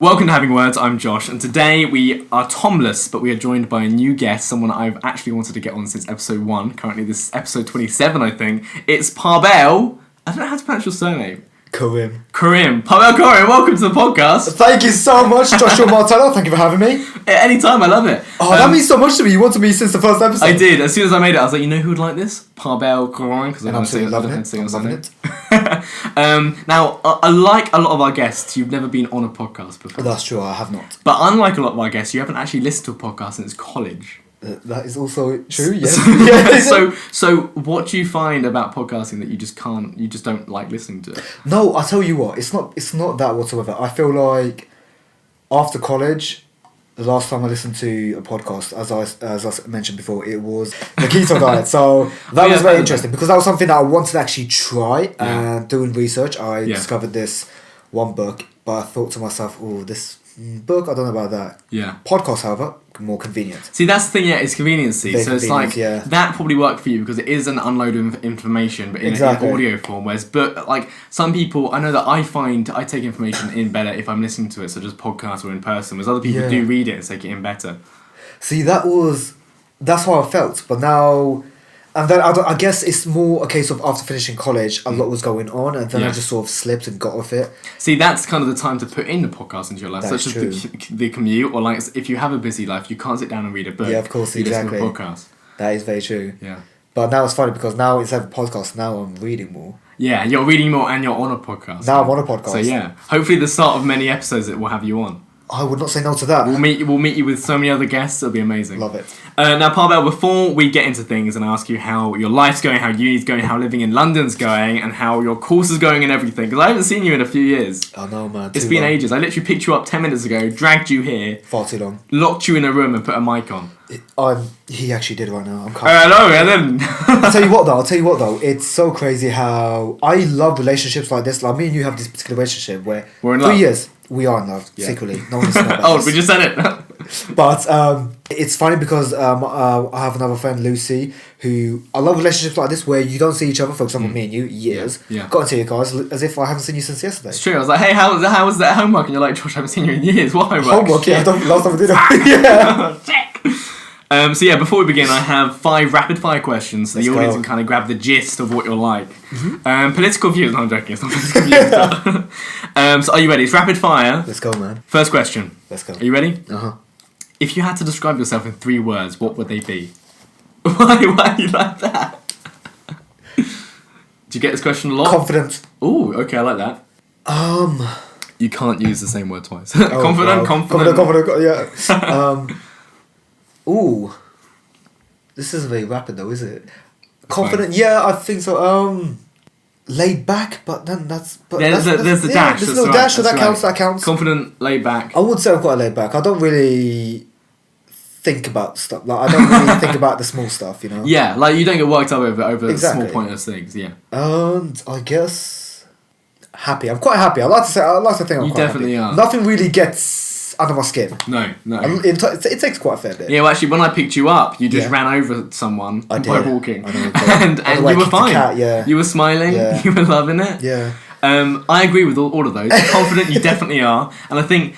Welcome to Having Words, I'm Josh, and today we are Tomless, but we are joined by a new guest, someone I've actually wanted to get on since episode 1. Currently this is episode 27, I think. It's Parbel. I don't know how to pronounce your surname. Korim. Parbel Korim, welcome to the podcast. Thank you so much, Joshua Martello. Thank you for having me. Anytime, I love it. Oh, that means so much to me. You wanted me since the first episode. I did. As soon as I made it, I was like, you know who would like this? Parbel Korim. And I'm still loving it. I'm loving it. Now, unlike a lot of our guests, you've never been on a podcast before. That's true, I have not. But unlike a lot of our guests, you haven't actually listened to a podcast since college. That is also true, yes. So what do you find about podcasting that you just don't like listening to? No, I'll tell you what, it's not that whatsoever. I feel like after college, the last time I listened to a podcast, as I mentioned before, it was the keto diet. So that was very interesting because that was something that I wanted to actually try. And doing research, I discovered this one book, but I thought to myself, oh, this book, I don't know about that. Yeah. Podcast, however, more convenient. See, that's the thing, it's conveniency. Very so it's like, that probably worked for you because it is an unload of information, but in audio form. Whereas, like, some people, I know that I find I take information in better if I'm listening to it, such as podcast or in person, whereas other people do read it and take it in better. See, that's how I felt, but now... And then I guess it's more a case of after finishing college, a lot was going on, and then I just sort of slipped and got off it. See, that's kind of the time to put in the podcast into your life, such as the commute, or like if you have a busy life, you can't sit down and read a book. Yeah, of course, exactly. You listen to a podcast. That is very true. Yeah. But now it's funny because now instead of a podcast, now I'm reading more. Yeah, you're reading more and you're on a podcast. Now I'm on a podcast. So yeah, hopefully the start of many episodes that we'll have you on. I would not say no to that. We'll meet you with so many other guests. It'll be amazing. Love it. Now, Parbel, before we get into things and ask you how your life's going, how uni's going, how living in London's going, and how your course is going and everything, because I haven't seen you in a few years. I know, man. It's been ages. I literally picked you up 10 minutes ago, dragged you here. Far too long. Locked you in a room and put a mic on. He actually did right now. Hello, and then... I'll tell you what though. It's so crazy how... I love relationships like this. Like, me and you have this particular relationship where... We're in love. 3 years... We are in love, secretly. No one's about Oh, we just said it. But it's funny because I have another friend, Lucy, who... I love relationships like this where you don't see each other, for example, me and you, years. Yeah. Got into your cars as if I haven't seen you since yesterday. It's true. I was like, hey, how was that homework? And you're like, Josh, I haven't seen you in years. What homework? Homework, yeah. Last time we did it. Yeah. So yeah, before we begin, I have 5 rapid-fire questions so the audience can kind of grab the gist of what you're like. Mm-hmm. Political views. No, I'm joking. It's not political views. So are you ready? It's rapid-fire. Let's go, man. First question. Let's go. Are you ready? Uh-huh. If you had to describe yourself in 3 words, what would they be? Why are you like that? Do you get this question a lot? Confident. Ooh, okay, I like that. You can't use the same word twice. Confident, yeah. Ooh, this isn't very rapid though, is it? Confident, yeah, I think so. Laid back, but then there's the dash. There's no dash, so that counts. Confident, laid back. I would say I'm quite laid back. I don't really think about stuff. Like, I don't really think about the small stuff, you know. Yeah, like you don't get worked up over small pointless things. Yeah. And I guess happy. I'm quite happy. I like to think I'm quite happy. You definitely are. Nothing really gets under my skin. No. It takes quite a fair bit. Yeah, well, actually, when I picked you up, you just ran over someone by walking. and you were fine. Cat, you were smiling. Yeah. You were loving it. Yeah. I agree with all of those. Confident, you definitely are. And I think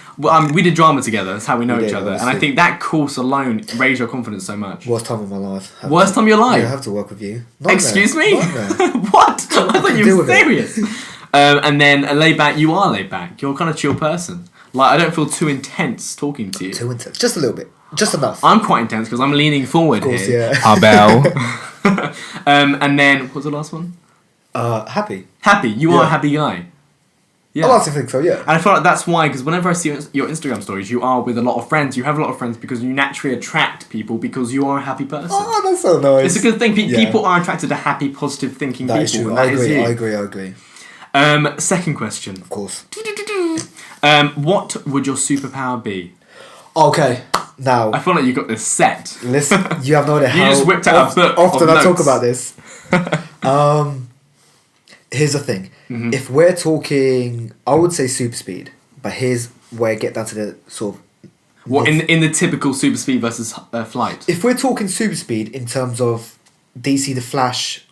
we did drama together. That's how we know each other. Obviously. And I think that course alone raised your confidence so much. Worst time of my life. Worst time of your life? Yeah, I have to work with you. Excuse me? What? I thought you were serious. And then laid back, you are laid back. You're a kind of chill person. Like, I don't feel too intense talking to you. Too intense. Just a little bit. Just enough. I'm quite intense because I'm leaning forward of course, here. Yeah. Parbel. And then, what was the last one? Happy. Happy. You are a happy guy. Yeah. I like to think so, yeah. And I feel like that's why, because whenever I see your Instagram stories, you are with a lot of friends. You have a lot of friends because you naturally attract people because you are a happy person. Oh, that's so nice. It's a good thing. People are attracted to happy, positive thinking people. That is true. I agree. Second question. Of course. What would your superpower be? Okay, now... I feel like you got this set. Listen, you have no idea how... You just whipped out a book often of I talk notes. about this. Here's the thing. Mm-hmm. If we're talking... I would say super speed, but here's where I get down to the sort of... What, in the typical super speed versus flight? If we're talking super speed in terms of DC the Flash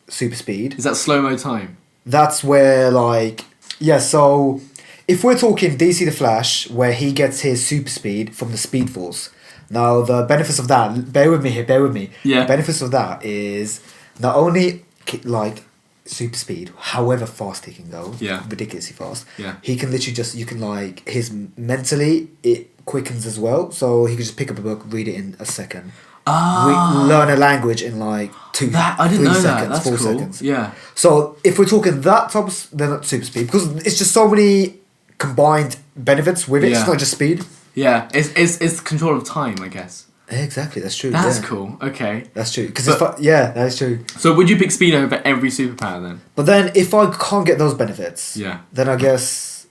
super speed... Is that slow-mo time? That's where, like... Yeah, so... if we're talking DC the Flash, where he gets his super speed from the Speed Force. Now, the benefits of that, bear with me here, Yeah. The benefits of that is not only, like, super speed, however fast he can go, ridiculously fast, he can literally just, you can, like, mentally, it quickens as well, so he can just pick up a book, read it in a second. Learn a language in, like, 3 seconds, That's 4 cool. seconds. Yeah. So, if we're talking that type of, they're not super speed, because it's just so many combined benefits with it, it's not just speed. Yeah, it's control of time, I guess. Exactly, that's true. That's cool. Okay, that's true. That is true. So would you pick speed over every superpower then? But then, if I can't get those benefits, then I guess.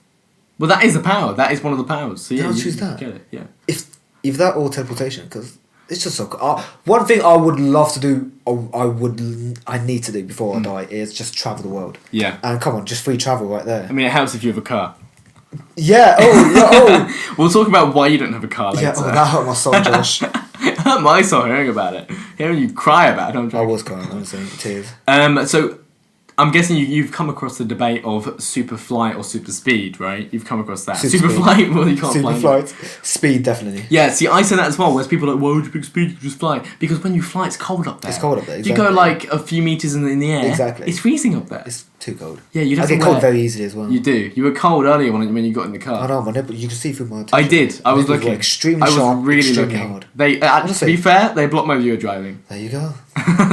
Well, that is a power. That is one of the powers. So I'll choose that. Get it. Yeah. If that or teleportation, because it's just so cool. One thing I would love to do, I need to do before I die, is just travel the world. Yeah. And come on, just free travel right there. I mean, it helps if you have a car. Yeah. We'll talk about why you don't have a car later. Yeah. Oh, that hurt my soul, Josh. It hurt my soul hearing about it. Hearing you cry about it. I was crying, honestly, tears. So, I'm guessing you've come across the debate of super flight or super speed, right? You've come across that. Super flight, well, you can't fly. Super flight, speed, definitely. Yeah, see, I say that as well, whereas people are like, why would you pick speed? You can just fly. Because when you fly, it's cold up there. It's cold up there, exactly. If you go like a few metres in the air, exactly. It's freezing up there. It's too cold. Yeah, you'd have I get cold very easily as well. You do. You were cold earlier when you got in the car. I know, my nipple, you can see through my I did. I was looking. Extremely sharp, I was really extremely looking. hard. They, to be fair, they blocked my view of driving. There you go.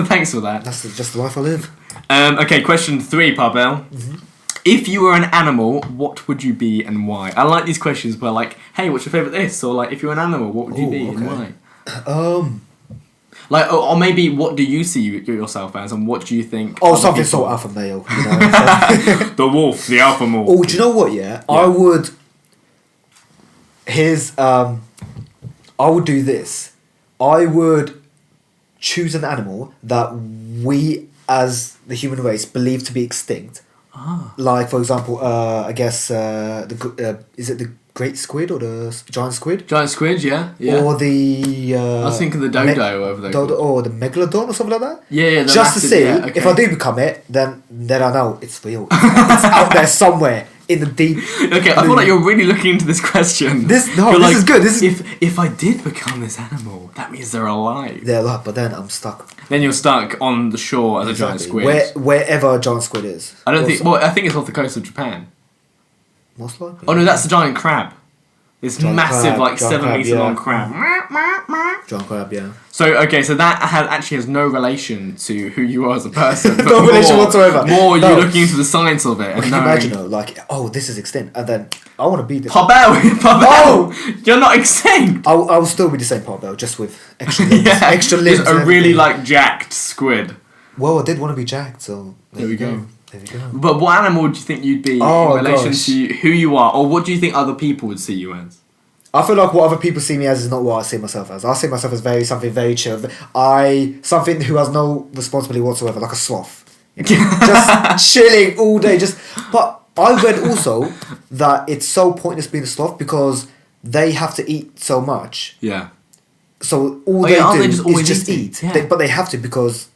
Thanks for that. That's just the life I live. Okay, question 3, Parbel. Mm-hmm. If you were an animal, what would you be and why? I like these questions where like, hey, what's your favourite this? Or like, if you were an animal, what would you be and why? Like, or maybe what do you see yourself as and what do you think? Something so alpha male. You know? The wolf, the alpha male. Oh, do you know what, I would... I would do this. I would choose an animal that we, as the human race, believe to be extinct. Like, for example, I guess, is it the great squid or the giant squid? Giant squid, yeah. Or the... I was thinking the dodo over there. Or the megalodon or something like that? Yeah. Just to see, if I do become it, then I know it's real. It's out there somewhere. In the deep. Okay, I feel like you're really looking into this question. This is good. If I did become this animal, that means they're alive. They're alive, but then I'm stuck. Then you're stuck on the shore as a giant squid. Wherever a giant squid is. I think it's off the coast of Japan. Most likely. Oh no, that's the giant crab. This massive, like 7 metre long crab. Giant crab, yeah. So that actually has no relation to who you are as a person. No relation whatsoever. More you looking into the science of it. Can you imagine, this is extinct, and then I want to be this. Parbel, you're not extinct. I will still be the same Parbel, just with extra limbs. Extra limbs. Just a really jacked squid. Well, I did want to be jacked, so there we go. There we go. But what animal do you think you'd be in relation to who you are, or what do you think other people would see you as? I feel like what other people see me as is not what I see myself as. I see myself as something very chill. Something who has no responsibility whatsoever, like a sloth. Just chilling all day. But I read also that it's so pointless being a sloth because they have to eat so much. Yeah. So all they do is just eat. Yeah. But they have to because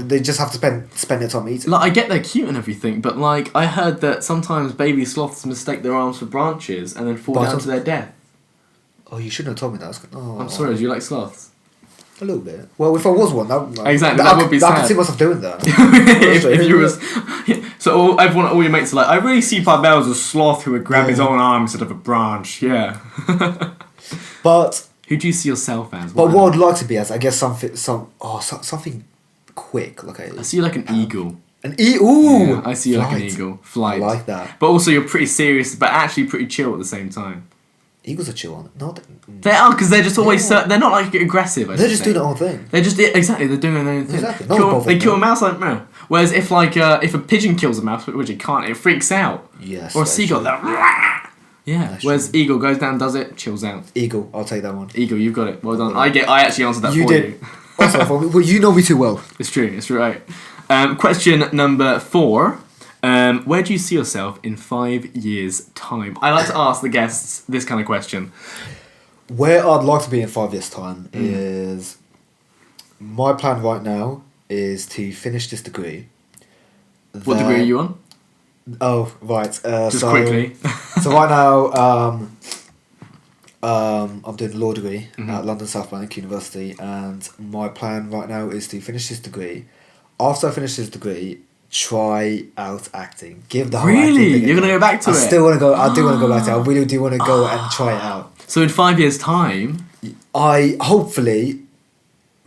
they just have to spend their time eating. Like, I get they're cute and everything, but like I heard that sometimes baby sloths mistake their arms for branches and then fall down to their death. Oh, you shouldn't have told me that. I'm sorry. Do you like sloths? A little bit. Well, if I was one, that would be sad. I could see myself doing that. if you was, so all your mates are like, I really see Parbel as a sloth who would grab his own arm instead of a branch. Yeah. But who do you see yourself as? But what I'd like to be as, I guess, something quick. I see you like an eagle. An eagle. Ooh. Yeah, I see you like an eagle. Flight. I like that. But also, you're pretty serious, but actually pretty chill at the same time. Eagles are chill, aren't they? They are, because they're just always... they're not, like, aggressive, they're just doing their own thing. They're just... Exactly, they're doing their own thing. Exactly. They kill a mouse like... No. Whereas if, like, if a pigeon kills a mouse, which it can't, it freaks out. Yes. Or a seagull, yeah. That's whereas true. Eagle goes down, does it, chills out. Eagle, I'll take that one. Eagle, you've got it. Well done. I actually answered that for you. Did. Also, for me. Well, you know me too well. It's true, right. Question number 4. Where do you see yourself in 5 years' time? I like to ask the guests this kind of question. Where I'd like to be in 5 years' time is... My plan right now is to finish this degree. What degree are you on? Oh, right. Just quickly. So right now, I'm doing a law degree at London South Bank University, and my plan right now is to finish this degree. After I finish this degree, try out acting. Give the whole Really? acting thing You're going to go back to it? I do want to go back to it. I really do want to go and try it out. So in 5 years' time... I hopefully...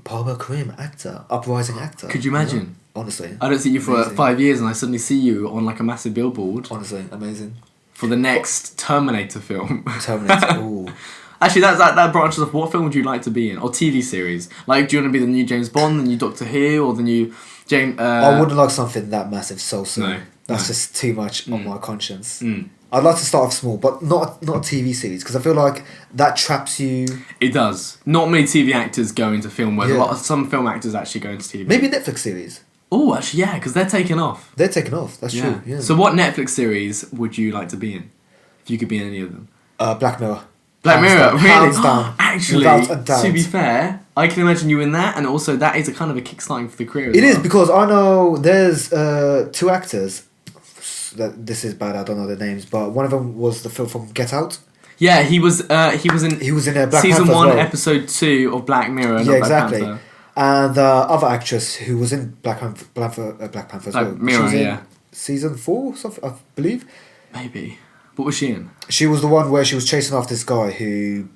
Parbel Korim, actor. Uprising actor. Could you imagine? You know? Honestly. I don't see you for amazing. 5 years and I suddenly see you on like a massive billboard. Honestly, amazing. For the next Terminator film. Terminator, ooh. Actually, that branches off. What film would you like to be in? Or TV series? Like, do you want to be the new James Bond, the new Doctor Who, or the new James... I wouldn't like something that massive so soon. No. That's just too much on my conscience. Mm. I'd like to start off small, but not a TV series, because I feel like that traps you. It does. Not many TV actors go into film, whereas Yeah. some film actors actually go into TV. Maybe a Netflix series. Oh, actually, yeah, because they're taking off. They're taking off, that's true. Yeah. So what Netflix series would you like to be in? If you could be in any of them? Black Mirror. Black Hands Mirror, down, really? hands down, Actually, without a doubt. to be fair, I can imagine you in that, and also that is a kind of a kickstarting for the career as It well. is, because I know there's two actors. This is bad, I don't know their names, but one of them was the film from Get Out. Yeah, he was in Black season Panther 1, as well. episode 2 of Black Mirror. Yeah, not exactly. Black Panther. And the other actress who was in Black Panther as well. Mirror, she was in yeah. season 4, something, I believe. Maybe. What was she in? She was the one where she was chasing after this guy who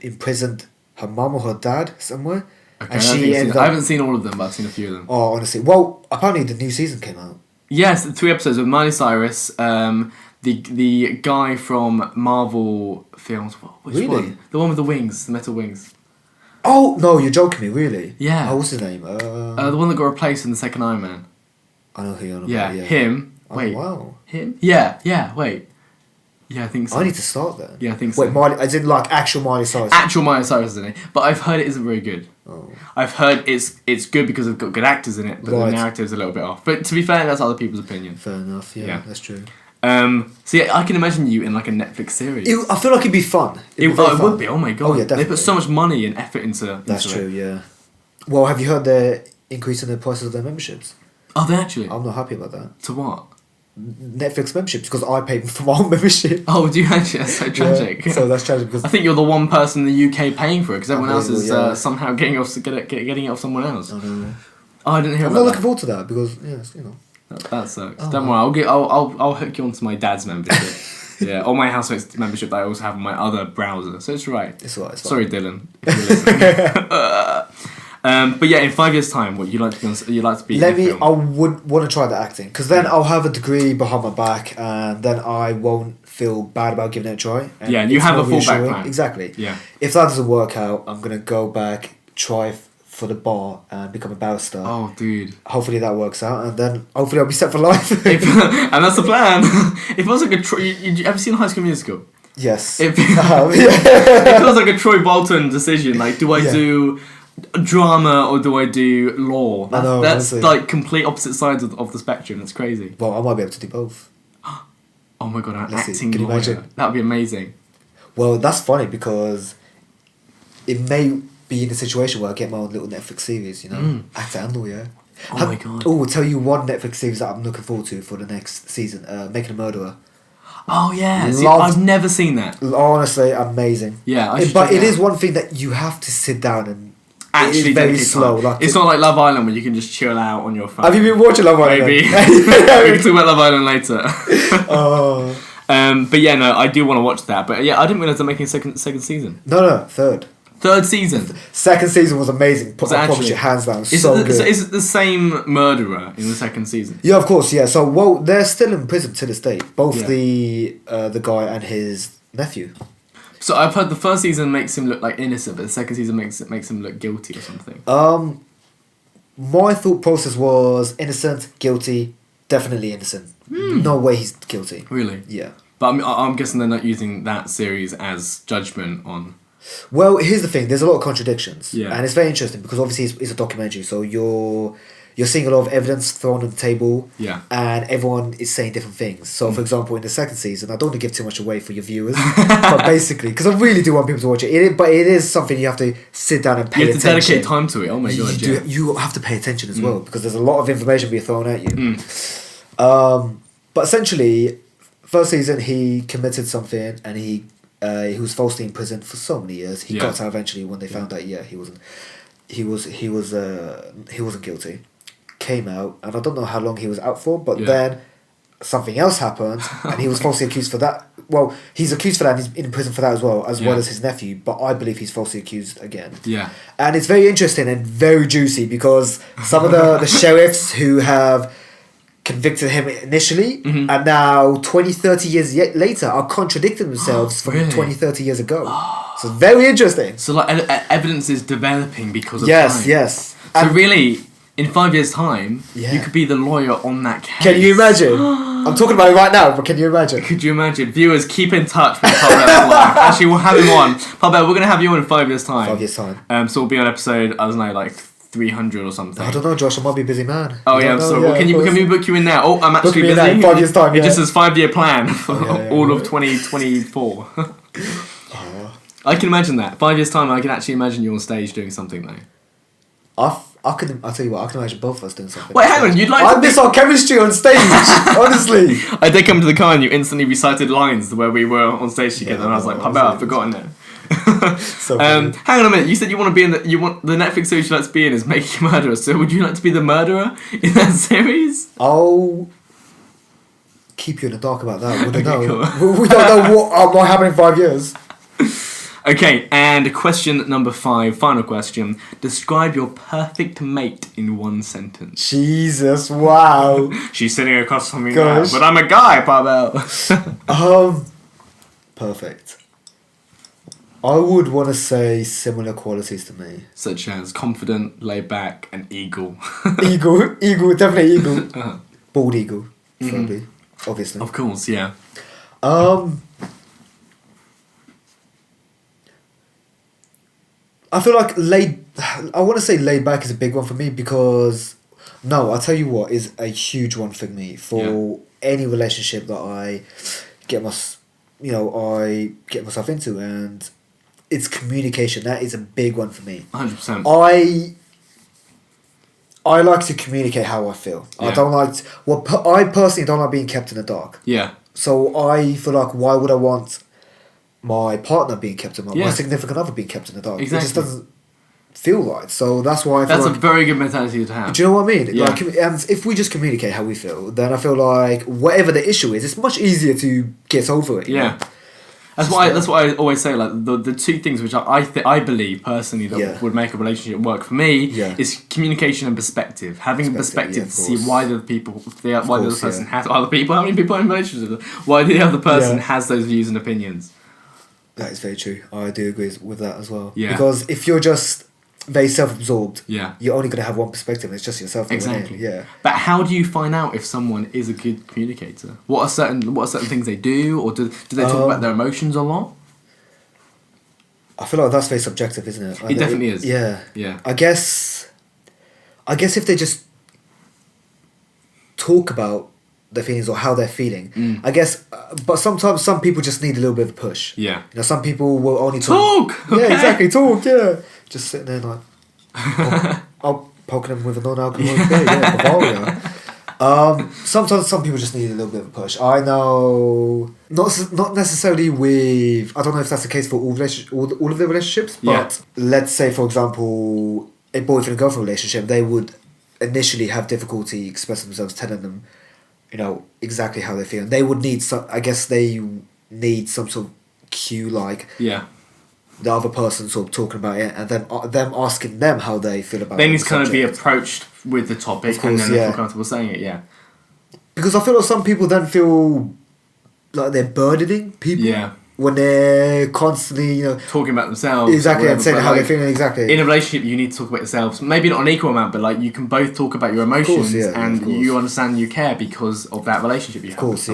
imprisoned her mum or her dad somewhere. Okay, And she ended up... I haven't seen all of them, but I've seen a few of them. Oh, honestly. Well, apparently the new season came out. Yes, 3 episodes with Miley Cyrus, the guy from Marvel films. Which Really? one? The one with the wings, the metal wings. Oh, no, you're joking me, really? Yeah. Oh, what's his name? The one that got replaced in the second Iron Man. I know who you're on Yeah, about, yeah. him. Oh, Wait. wow. Him? Yeah, wait. Yeah, I think so. I need to start then. Yeah, I think so. Wait, Miley, as in like actual Miley Cyrus? Actual Miley Cyrus is in it, but I've heard it isn't very good. Oh. I've heard it's good because they've got good actors in it, but Right. the narrative's a little bit off. But to be fair, that's other people's opinion. Fair enough, yeah, Yeah. that's true. So yeah, I can imagine you in like a Netflix series. I feel like it'd be fun. It very would fun. be. Oh my god! Oh, yeah, They definitely. put so much money and effort into. That's into true, it. yeah. Well, have you heard they're increasing the prices of their memberships? Oh, they actually. I'm not happy about that. To what? Netflix memberships, because I paid for my own membership. Oh, do you actually? That's so tragic. Yeah, so that's tragic because I think you're the one person in the UK paying for it because everyone else is Unbelievable, yeah. somehow getting it off someone else. I know. Oh, I didn't hear I'm about not looking that. forward to that because yes, you know. That sucks. Oh, Don't worry, I'll hook you onto my dad's membership. Yeah, or my housemate's membership that I also have on my other browser. So it's right. It's alright. Sorry, Dylan. if you're listening. But yeah, in 5 years' time, what you like to be? Let in a me. film? I would want to try the acting because then I'll have a degree behind my back, and then I won't feel bad about giving it a try. And Yeah, and you it's have more a fallback reassuring. plan. Exactly. Yeah. If that doesn't work out, I'm gonna go back, try for the bar, and become a barrister. Oh, dude. Hopefully that works out, and then hopefully I'll be set for life. And that's the plan. It feels like a. You ever seen High School Musical? Yes. It, Yeah. it feels like a Troy Bolton decision. Like, do I Yeah. do drama or do I do law? I know, That's honestly. like complete opposite sides of the spectrum. That's crazy. Well, I might be able to do both. Oh my god, an Let's see, acting can you lawyer. imagine? That would be amazing. Well, that's funny because it may be in a situation where I get my own little Netflix series, you know, actor and lawyer. Oh my god. Oh, I'll tell you one Netflix series that I'm looking forward to for the next season. Making a Murderer. Oh yeah. See, Loved- I've never seen that. Honestly, amazing. Yeah, I should But check it it is out. one thing that you have to sit down and. Actually, it is very dedicate slow. time. Like It's not like Love Island where you can just chill out on your phone. Have you been watching Love Island? Maybe. We then? can talk about Love Island later. Oh. But yeah, no, I do want to watch that. But yeah, I didn't realize they're making a second season. No, third. Third season. Second season was amazing. Was it I promise actually? you, hands down. Is So it, good. is it the same murderer in the second season? Yeah, of course, yeah. So, well, they're still in prison to this day. Both Yeah. the guy and his nephew. So I've heard the first season makes him look like innocent, but the second season makes him look guilty or something. My thought process was innocent, guilty, definitely innocent. No way he's guilty. Really? Yeah. But I'm guessing they're not using that series as judgment on. Well, here's the thing. There's a lot of contradictions. Yeah. And it's very interesting because obviously it's a documentary, so you're seeing a lot of evidence thrown on the table. Yeah. And everyone is saying different things. So, for example, in the second season, I don't want to give too much away for your viewers, but basically, because I really do want people to watch it. But it is something you have to sit down and pay You have to attention. dedicate time to it. Oh my god, yeah. You have to pay attention as well because there's a lot of information being thrown at you. But essentially, first season he committed something and he was falsely imprisoned for so many years. He got out eventually when they found out he wasn't guilty. Came out, and I don't know how long he was out for, but then something else happened and he was falsely accused for that. Well, he's accused for that and he's in prison for that as well as his nephew, but I believe he's falsely accused again. Yeah. And it's very interesting and very juicy because some of the sheriffs who have convicted him initially and now 20-30 years later are contradicting themselves from 20-30 years ago. So very interesting. So like evidence is developing because of yes time. yes So and really, in 5 years' time, you could be the lawyer on that case. can you imagine? I'm talking about it right now, but can you imagine? Could you imagine? Viewers, keep in touch with Parbel's life. Actually, we'll have him on. Parbel, we're going to have you on in 5 years' time. 5 years' time. So we'll be on episode, I don't know, like 300 or something. I don't know, Josh. I might be a busy man. Oh yeah, so well, can we book you in now? Oh, I'm actually busy. In 5 years' time. It just says 5-year plan for all of 2024. I can imagine that. 5 years' time, I can actually imagine you on stage doing something though. I'll tell you what, I can imagine both of us doing something. Wait, hang on, you'd like I miss our chemistry on stage, honestly. I did come to the car and you instantly recited lines where we were on stage together, and I was like, Parbel, I've forgotten it. So hang on a minute. You said you want to be in the Netflix series you'd like to be in is Making a Murderer. So would you like to be the murderer in that series? I'll keep you in the dark about that. We don't know. Cool. We don't know what might happen in 5 years. Okay, and question number 5, final question. Describe your perfect mate in one sentence. Jesus, wow. She's sitting across from me now, but I'm a guy, Parbel. Perfect. I would want to say similar qualities to me. Such as confident, laid back, and eagle. Eagle, definitely eagle. Bald eagle, probably, obviously. Of course, yeah. I feel like I want to say laid back is a big one for me because, no, I'll tell you what is a huge one for me for any relationship that I get myself into, and it's communication. That is a big one for me. 100%. I like to communicate how I feel. Yeah. I don't like I personally don't like being kept in the dark. Yeah. So I feel like, why would I want my partner being kept in the dark, my significant other being kept in the dark? Exactly. It just doesn't feel right. So that's why I feel that's a very good mentality to have. Do you know what I mean? Yeah. Like, and if we just communicate how we feel, then I feel like whatever the issue is, it's much easier to get over it. Yeah. That's why I always say, like, the two things which I believe personally that would make a relationship work for me is communication and perspective. Having perspective to see why the other person has other people. How many people are in relationships? Why the other person has those views and opinions. That is very true. I do agree with that as well. Yeah. Because if you're just very self-absorbed, you're only going to have one perspective, and it's just yourself. Exactly. Yeah. But how do you find out if someone is a good communicator? What are certain things they do, or do they talk about their emotions a lot? I feel like that's very subjective, isn't it? It definitely is. Yeah. Yeah. I guess if they just talk about their feelings or how they're feeling, I guess. But sometimes some people just need a little bit of a push. Yeah. Some people will only talk. Okay. Yeah, exactly. Talk. Yeah. Just sitting there like, I'll poke them with a non-alcoholic beer. Yeah, Bavaria. Sometimes some people just need a little bit of a push. I know, not necessarily with. I don't know if that's the case for all of the relationships. But let's say, for example, a boyfriend and girlfriend relationship, they would initially have difficulty expressing themselves, telling them, exactly how they feel. And they would need some. I guess they need some sort of cue, like the other person sort of talking about it, and then them asking them how they feel about it. They need to kind of be approached with the topic, and then they feel comfortable saying it. Yeah. Because I feel like some people then feel like they're burdening people. Yeah. When they're constantly, talking about themselves. Exactly, and saying how they're feeling. Exactly. In a relationship, you need to talk about yourselves. Maybe not an equal amount, but like you can both talk about your emotions, and you understand you care because of that relationship you have. Of course,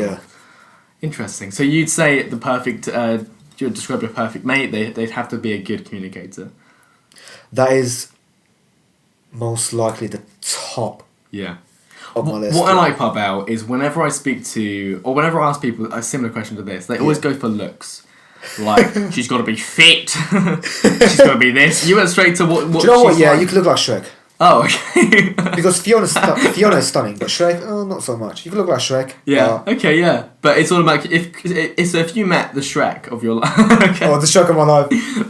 Interesting. So you'd say the perfect. You'd describe your perfect mate. They'd have to be a good communicator. That is most likely the top. Yeah. Of my list. What I like, Parbel, is whenever I speak to, or whenever I ask people a similar question to this, they always go for looks. Like, she's got to be fit. She's got to be this. You went straight to what do you know what? Yeah, you could look like Shrek. Oh, okay. Because Fiona is stunning, but Shrek, not so much. You can look like Shrek. Yeah. Okay. Yeah. But it's all about if you met the Shrek of your life. Okay. Oh, the Shrek of my life.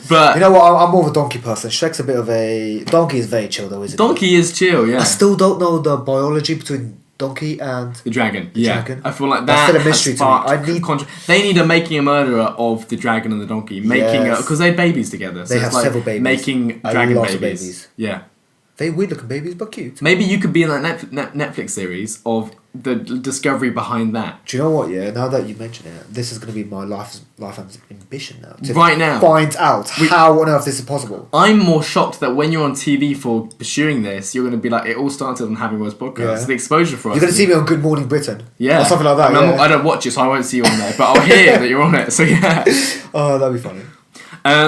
But you know what? I'm more of a donkey person. Shrek's a bit of a donkey is very chill though, isn't it? Donkey is chill. Yeah. I still don't know the biology between donkey and the dragon. Dragon. I feel like that's still a mystery to me. I need. They need a making a murderer of the dragon and the donkey, because they had babies together. So they have several babies. Making dragon babies. Yeah. Very weird looking babies, but cute. Maybe you could be in that Netflix series of the discovery behind that. Do you know what? Yeah, now that you mention it, this is going to be my lifetime ambition now. To find out how on earth this is possible. I'm more shocked that when you're on TV for pursuing this, you're going to be like, it all started on Having Words podcast. Yeah. So the exposure for us. You're going to see me on Good Morning Britain. Yeah. Or something like that. I don't watch it, so I won't see you on there, but I'll hear that you're on it. So yeah. Oh, that'd be funny.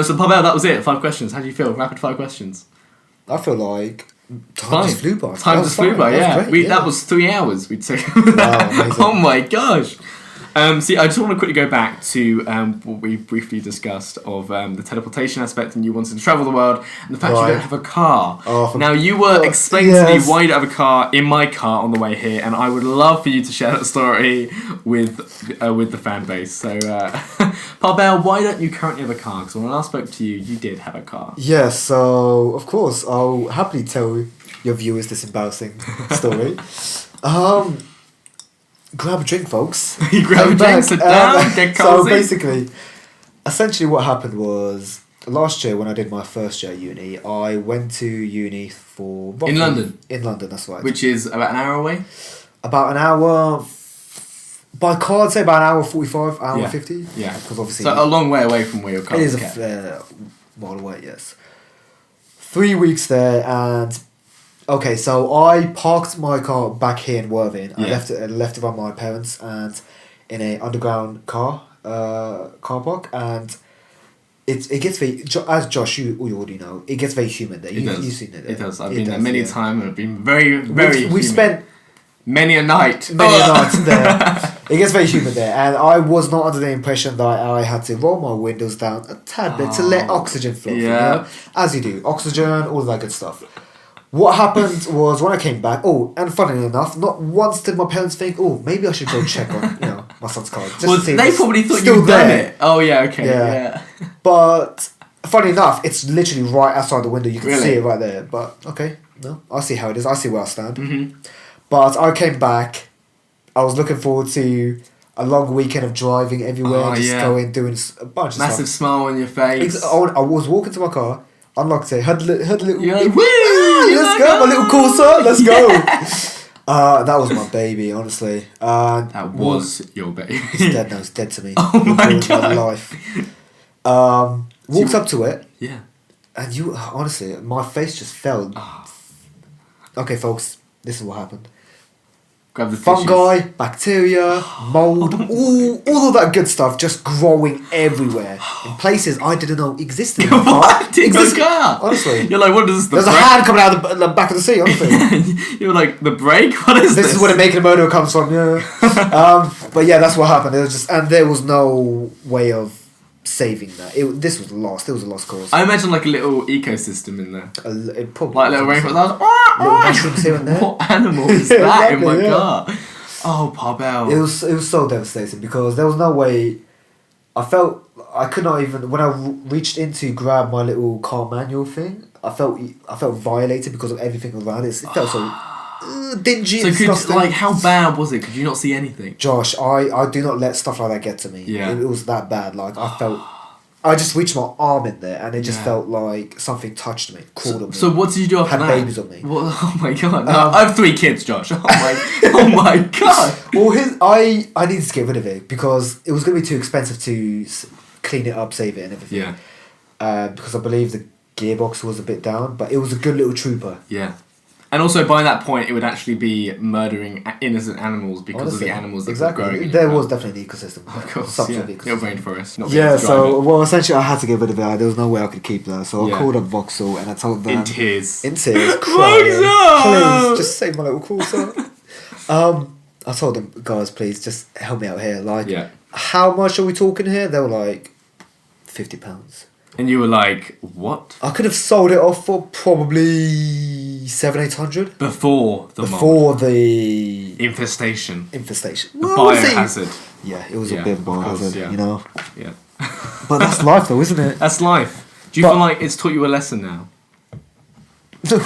So Parbel, that was it. 5 questions. How do you feel? Rapid 5 questions. I feel like time just flew by. Time just flew by, yeah. That was 3 hours we'd take. Oh my gosh. See, I just want to quickly go back to what we briefly discussed of the teleportation aspect, and you wanted to travel the world, and the fact you don't have a car. Now, you were explaining to me why you don't have a car in my car on the way here, and I would love for you to share that story with the fan base. So, Parbel, why don't you currently have a car? Because when I last spoke to you, you did have a car. Yeah, so, of course, I'll happily tell your viewers this embarrassing story. Grab a drink, folks. You grab a drink, sit down, get cozy. So basically, essentially what happened was, last year when I did my first year at uni, I went to uni for... In London? In London, that's right. Which is about an hour away? About an hour... By car, I'd say about an hour 45, hour 50. Yeah. Because obviously... So a long way away from where your car is. It is a fair while away, yes. 3 weeks there, and... Okay, so I parked my car back here in Worthing. I left it by my parents and in a underground car park, and it gets very, as Josh you already know, it gets very humid there. You've seen it there. It does. I've been there many times, and I've been very, very. We've spent many a night there. It gets very humid there, and I was not under the impression that I had to roll my windows down a tad bit to let oxygen flow. Yeah, as you do, oxygen, all of that good stuff. What happened was when I came back, and funnily enough, not once did my parents think, maybe I should go check on, my son's car. Just to see they probably thought you'd done it. Oh yeah, okay, yeah. But funny enough, it's literally right outside the window. You can see it right there. But okay, no, I see how it is. I see where I stand. Mm-hmm. But I came back. I was looking forward to a long weekend of driving everywhere, going, doing a bunch of stuff. Massive smile on your face. I was walking to my car. Unlocked it. Had a little. You're like, let's go, my little Corsa. Let's go. That was my baby, honestly. That was your baby. It's dead now. It's dead to me. Oh my god. My life. Walked up to it. Yeah. And honestly, my face just fell. Okay, folks, this is what happened. Grab the fungi, bacteria, mold, all of that good stuff just growing everywhere in places I didn't know existed. What? In your car? Honestly. You're like, what is this? There's a hand coming out of the back of the seat, honestly. You're like, the brake? What is this? This is where the making a murderer comes from, yeah. But yeah, that's what happened. It was just, and there was no way of saving that. This was lost. It was a lost cause. I imagine like a little ecosystem in there. It probably like a little rainforest. Little mushrooms here and there. What animal is that in my car? Oh, Parbel. It was so devastating because there was no way. I felt I could not even when I reached in to grab my little car manual thing. I felt violated because of everything around it. It felt so dingy and disgusting. How bad was it? Could you not see anything? Josh, I do not let stuff like that get to me. Yeah. It was that bad. Like I just reached my arm in there and it just felt like something touched me, crawled on me. So what did you do after that? Had babies on me. Well, oh my god! No, I have 3 kids, Josh. Oh my god! Well, I needed to get rid of it because it was going to be too expensive to clean it up, save it, and everything. Yeah. Because I believe the gearbox was a bit down, but it was a good little trooper. Yeah. And also, by that point, it would actually be murdering innocent animals because of the animals that were growing. There was definitely an ecosystem. Of course, your rainforest. Essentially, I had to get rid of it. There was no way I could keep that, so I called up Vauxhall and I told them in tears, crying, please just save my little Corsa. I told them, guys, please just help me out here. How much are we talking here? They were like, £50. And you were like, what? I could have sold it off for probably maybe 700-800 before the infestation. The biohazard. Yeah, it was a bit of a biohazard, yeah. you know. Yeah. But that's life, though, isn't it? That's life. Do you feel like it's taught you a lesson now?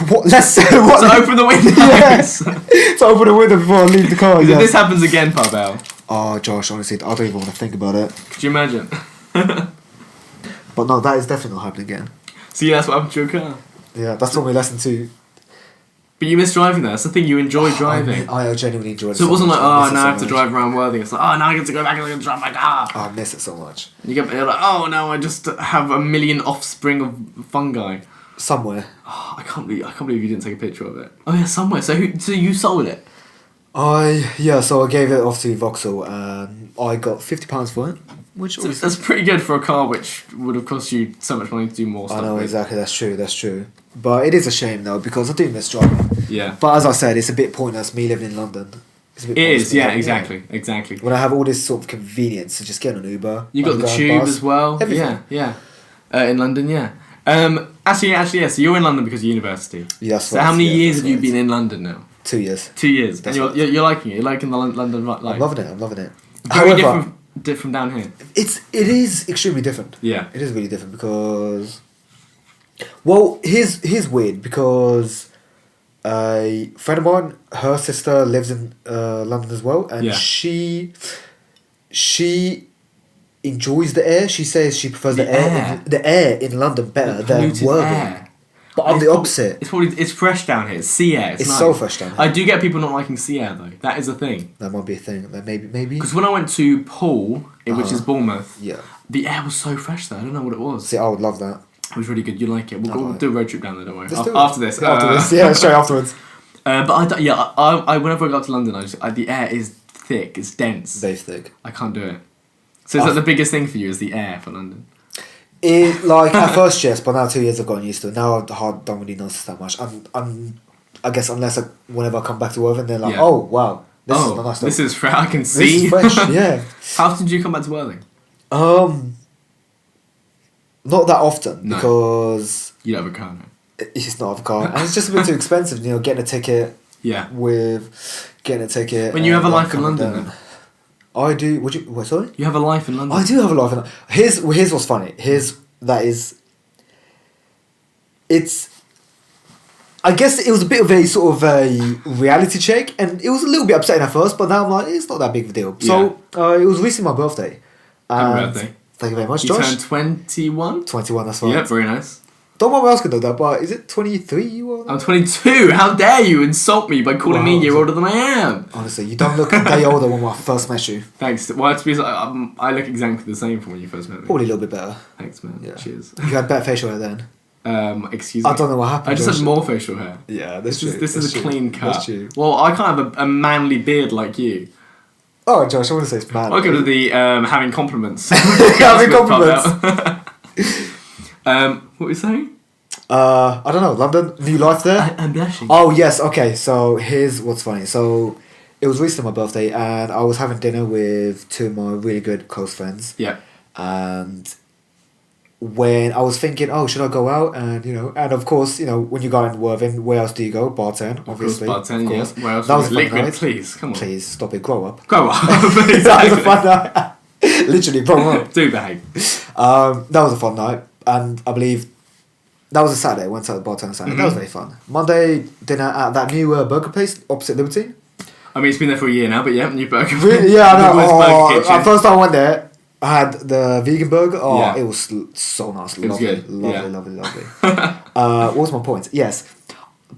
What lesson? What? To open the windows. Yes. To open the window before I leave the car. If Yes. this happens again, Parbel. Oh, Josh, honestly, I don't even want to think about it. Could you imagine? But no, that is definitely not happening again. See, that's what happened to your car. Yeah, that's taught me a lesson too. But you miss driving there. That's the thing. You enjoy driving. I genuinely enjoyed it. So it wasn't like, much. oh, now I have to drive around Worthing. It's like, oh, now I get to go back and I get to drive my car. Oh, I miss it so much. You're like, oh, no, I just have a million offspring of fungi. Somewhere. Oh, I can't believe you didn't take a picture of it. Oh yeah, somewhere. So you sold it? So I gave it off to Vauxhall and I got £50 for it. Which that's pretty good for a car which would have cost you so much money to do more stuff. I know, with. exactly, that's true. But it is a shame though, because I do miss driving. Yeah. But as I said, it's a bit pointless me living in London. It is, yeah, exactly. When I have all this sort of convenience to just get an Uber. You got the tube as well. Everything. Yeah. In London, yeah. Actually, yeah. So you're in London because of university. Yes. So how many years have you been in London now? 2 years. 2 years. And you're liking it. You're liking the London life. I'm loving it. Very different from down here. It is extremely different. Yeah. It is really different because. Well, here's weird because a friend of mine, her sister lives in London as well, and she enjoys the air. She says she prefers the air in London better than Worthing. But I'm the opposite. It's fresh down here. It's sea air. It's nice. So fresh down here. I do get people not liking sea air though. That is a thing. That might be a thing. Maybe. Because when I went to Poole, which is Bournemouth, the air was so fresh there. I don't know what it was. See, I would love that. It was really good. You like it? We'll do a road trip down there. Don't worry. After this, yeah, straight afterwards. But I whenever I go up to London, the air is thick. It's dense. Very thick. I can't do it. So is that the biggest thing for you? Is the air for London? At first, yes, but now 2 years I've gotten used to it. Now I don't really notice that much. I guess whenever I come back to Worthing, they're like, oh wow, this is nice. This is fresh. I can see. This is fresh. Yeah. How often do you come back to Worthing? Not that often because you don't have a car now. It's not a car, and it's just a bit too expensive. Getting a ticket. Yeah. Getting a ticket. When you have a life in London, then? I do. Would you? What? Sorry. You have a life in London. I do have a life in London. Here's what's funny. I guess it was a bit of a sort of a reality check, and it was a little bit upsetting at first, but now I'm like, it's not that big of a deal. So it was recently my birthday. Happy birthday. Thank you very much, You Josh. turned 21? 21, that's right. Yeah, very nice. Don't mind me asking though, but is it 23 you are? I'm 22. How dare you insult me by calling me a year older than I am? Honestly, you don't look a day older when I first met you. Thanks. Well, to be honest, I look exactly the same from when you first met me. Probably a little bit better. Thanks, man. Yeah. Cheers. You had better facial hair then. Excuse me. I don't know what happened. I just had more facial hair. Yeah, this is a clean cut. That's true. Well, I can't have a manly beard like you. Oh, Josh, I want to say it's manly. Welcome to the having compliments. Having compliments. What were you saying? I don't know. London, new life there. I'm blushing. Oh yes, okay. So here's what's funny. So it was recently my birthday, and I was having dinner with two of my really good close friends. Yeah. And when I was thinking, oh, should I go out? And and of course, when you go in Worthing, where else do you go? Bar 10, obviously. Bar 10, yes. Where else? That was Liquid, night. please. Come on. Please stop it. Grow up. Grow up. That was a fun night. Literally, grow up. Do behave. That was a fun night, and I believe. That was a Saturday. I went to the bar on Saturday. Mm-hmm. That was very fun. Monday, dinner at that new burger place opposite Liberty. I mean, it's been there for a year now, but yeah, new burger. Really? Yeah, I know. First time I went there, I had the vegan burger. Oh, yeah. It was so nice. It was good. Lovely. What was my point? Yes.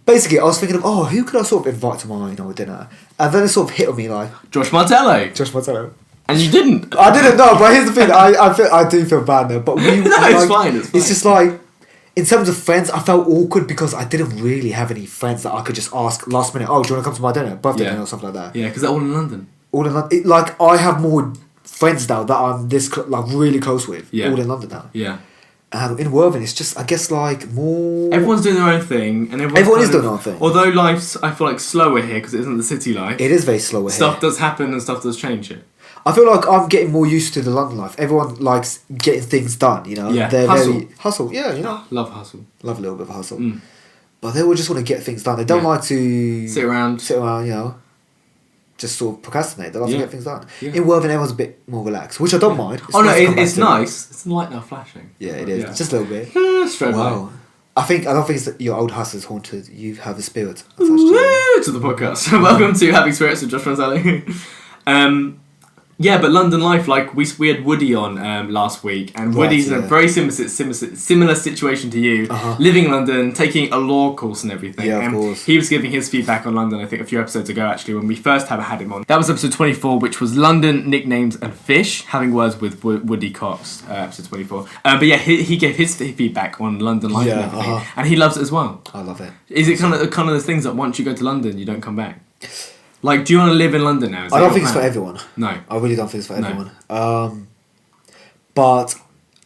Basically, I was thinking of, who could I sort of invite to my dinner? And then it sort of hit on me like... Josh Martello. And you didn't. I didn't know, but here's the thing. I do feel bad now, but we... No, it's fine. It's just like... In terms of friends, I felt awkward because I didn't really have any friends that I could just ask last minute, oh, do you want to come to my dinner? Birthday dinner or something like that. Yeah, because they're all in London. Like, I have more friends now that I'm really close with. Yeah. All in London now. Yeah. And in Worthing, it's just, I guess, like, more... Everyone's doing their own thing. And everyone is doing their own thing. Although life's, I feel like, slower here because it isn't the city life. It is very slower here. Stuff does happen and stuff does change here. I feel like I'm getting more used to the London life. Everyone likes getting things done, Yeah. They're hustle. very... Hustle, yeah, Love hustle. Love a little bit of hustle. but they all just want to get things done. They don't like to sit around, you know, just sort of procrastinate. They like to get things done. Yeah. In Worthing, everyone's a bit more relaxed, which I don't mind. It's nice it's nice. It's the light now flashing. Yeah, it is. Just a little bit. Straight wow. I don't think it's that your old house is haunted. You have a spirit. Woo to the podcast. Welcome to Having Spirits with Josh Manzelli. Yeah, but London life, like we had Woody on last week, and Woody's in a very similar situation to you, living in London, taking a law course and everything. Yeah, of course. He was giving his feedback on London, I think, a few episodes ago, actually, when we first had him on. That was episode 24, which was London, Nicknames and Fish, having words with Woody Cox, episode 24. But yeah, he gave his feedback on London life and everything, and he loves it as well. I love it. Is it kind of the things that once you go to London, you don't come back? Like, do you want to live in London now? I don't think it's for everyone. No. I really don't think it's for everyone. But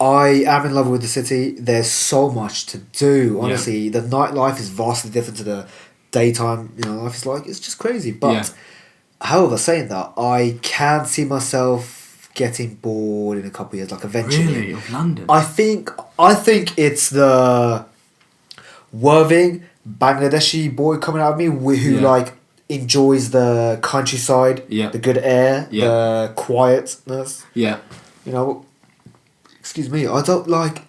I am in love with the city. There's so much to do, honestly. The nightlife is vastly different to the daytime, life is like. It's just crazy. But, however, saying that, I can see myself getting bored in a couple of years, like eventually. Really? Of London? I think it's the Worthing Bangladeshi boy coming out of me who, like, enjoys the countryside, the good air, the quietness. Yeah. Excuse me, I don't like...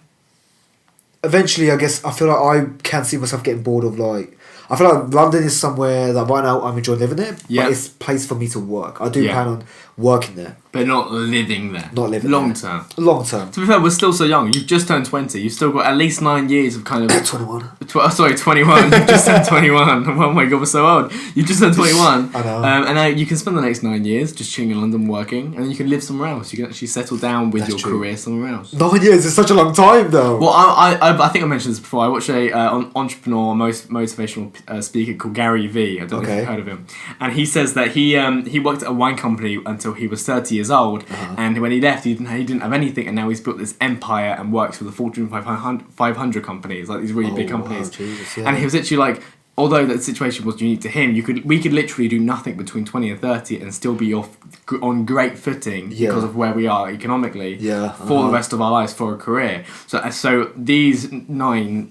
Eventually, I guess, I feel like I can see myself getting bored of, like... I feel like London is somewhere that right now I'm enjoying living there, but it's a place for me to work. I do plan on working there. But not living there. Not living Long there. term. Long term. To be fair, we're still so young. You've just turned 20. You've still got at least 9 years of kind of... 21. 21. You've just turned 21. Oh my god, we're so old. You've just turned 21. I know. And now you can spend the next 9 years just chilling in London working, and then you can live somewhere else. You can actually settle down with your career somewhere else. 9 years is such a long time, though. Well, I think I mentioned this before. I watched a entrepreneur, motivational speaker called Gary Vee. I don't know if you've heard of him. And he says that he worked at a wine company until he was 30 years old, and when he left, he didn't have anything, and now he's built this empire and works for the Fortune 500 companies, like these really big companies. Wow, Jesus, and he was literally like, although that situation was unique to him, we could literally do nothing between 20 and 30 and still be on great footing because of where we are economically for the rest of our lives for a career. So these 9-10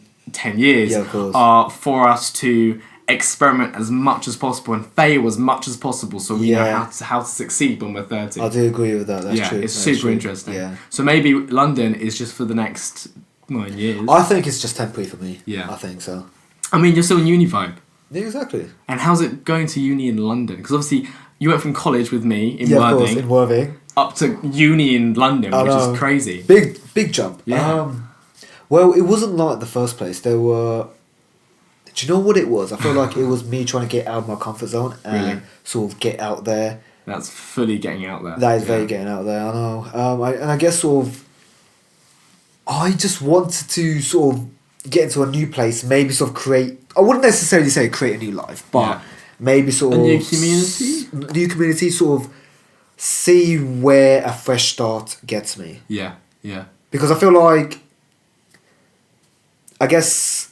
years are for us to experiment as much as possible and fail as much as possible, so we know how to succeed when we're 30. I do agree with that. That's true. It's super interesting. Yeah. So maybe London is just for the next 9 years. I think it's just temporary for me. Yeah. I think so. I mean, you're still in uni vibe. Yeah, exactly. And how's it going to uni in London? Because obviously you went from college with me in Worthing. Worthing. Of course, in Worthing. Up to uni in London, which is crazy. Big jump. Yeah. Well, it wasn't like the first place. There were... Do you know what it was? I feel like it was me trying to get out of my comfort zone and sort of get out there. That's fully getting out there. That is very getting out there, I know. I guess sort of... I just wanted to sort of get into a new place, maybe sort of create... I wouldn't necessarily say create a new life, but maybe sort of... A new community? New community, sort of see where a fresh start gets me. Yeah. Because I feel like... I guess...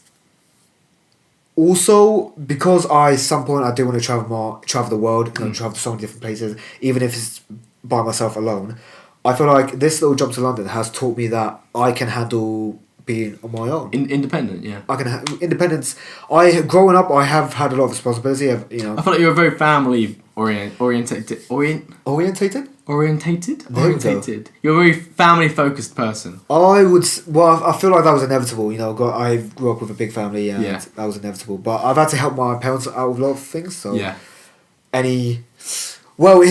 Also, because at some point I do want to travel the world, travel to so many different places, even if it's by myself alone, I feel like this little jump to London has taught me that I can handle being on my own. Independent, yeah. I can independence. Growing up, I have had a lot of responsibility. I feel like you're a very family orientated. Orientated. You're a very family focused person. I feel like that was inevitable. I grew up with a big family, and that was inevitable. But I've had to help my parents out with a lot of things. So here's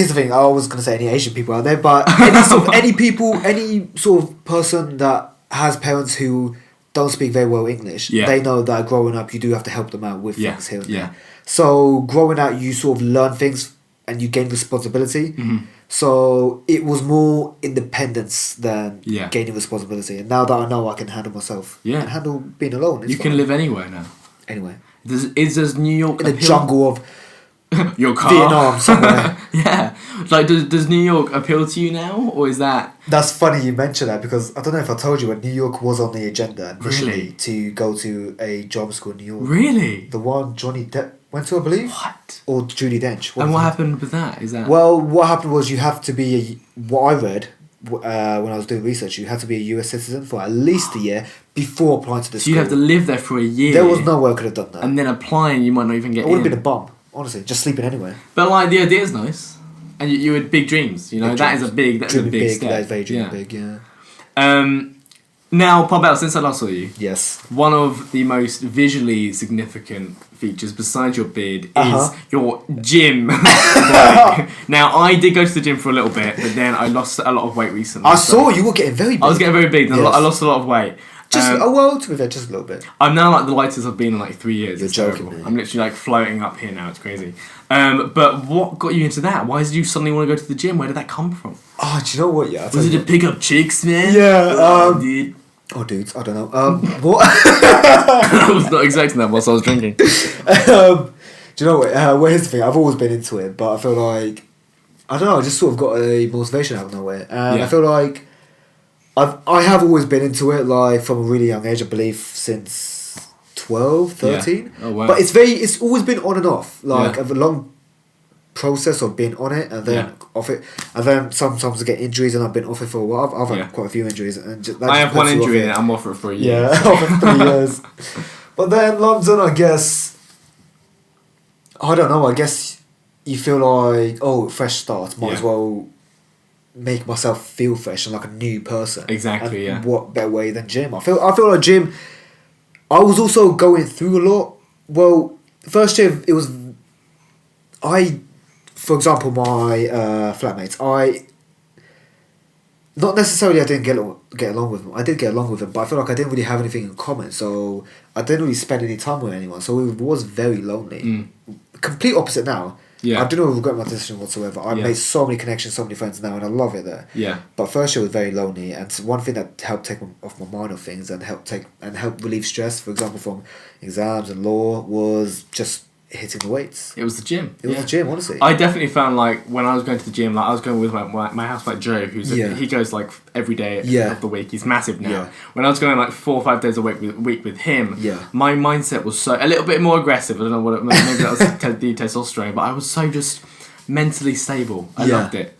the thing. I was going to say any Asian people out there, but any sort of person that has parents who don't speak very well English, they know that growing up you do have to help them out with things here and there. So growing up, you sort of learn things and you gain responsibility. Mm-hmm. So it was more independence than gaining responsibility. And now that I know I can handle myself and handle being alone, you can live anywhere now. Anywhere. Does New York in the jungle of your car? Vietnam somewhere. Like does New York appeal to you now, or is that? That's funny you mention that, because I don't know if I told you, but New York was on the agenda initially to go to a drama school in New York. Really? The one Johnny Depp went to, I believe. What? Or Judi Dench. And what happened with that? Is that? Well, what happened was you have to be what I read when I was doing research, you had to be a US citizen for at least a year before applying to the So school. you'd have to live there for a year. There was no way I could have done that. And then applying, you might not even get I would have in. been a bum, honestly, just sleeping anywhere. But like the idea is nice, and you had big dreams. You know, Big that dreams. is a big. That's a Dreaming big big, step. that is very dreaming big, yeah. Now, Parbel, since I last saw you, Yes. one of the most visually significant features besides your beard is your gym body. Now, I did go to the gym for a little bit, but then I lost a lot of weight recently. I saw you were getting very big. I was getting very big, and Yes. I lost a lot of weight. Just, to be fair, just a little bit. I'm now like the lightest I've been in like 3 years. You're It's joking, terrible. man. I'm literally like floating up here now. It's crazy. But what got you into that? Why did you suddenly want to go to the gym? Where did that come from? Oh, do you know what? Yeah. Was it to pick up chicks, man? Yeah. Dude. Oh, dudes, I don't know. What? I was not expecting that whilst I was drinking. Do you know what? Well, here's the thing. I've always been into it, but I feel like I don't know. I just sort of got a motivation out of nowhere, and I feel like I have always been into it, like from a really young age. I believe since 12, 13. Yeah. Oh wow. But it's always been on and off, like a long process of being on it and then off it, and then sometimes I get injuries and I've been off it for a while. I've had quite a few injuries, and I have one injury and I'm off it for a year. Yeah, off it for 3 years. But then London, I guess, I don't know. I guess you feel like fresh start. Might as well make myself feel fresh and like a new person. Exactly. And what better way than gym? I feel like gym. I was also going through a lot. Well, first year it was. For example, my flatmates, not necessarily I didn't get along with them. I did get along with them, but I feel like I didn't really have anything in common. So I didn't really spend any time with anyone. So it was very lonely. Complete opposite now. Yeah. I do not regret my decision whatsoever. I made so many connections, so many friends now, and I love it there. Yeah. But first year was very lonely, and one thing that helped take off my mind of things and help relieve stress, for example, from exams and law, was just hitting the weights. It was the gym. It was the gym, honestly. I definitely found like when I was going to the gym, like I was going with my housemate Joe, he goes like every day of the week. He's massive now. Yeah. When I was going like 4 or 5 days a week with him, my mindset was so a little bit more aggressive. I don't know what maybe that was the testosterone, but I was so just mentally stable. I loved it.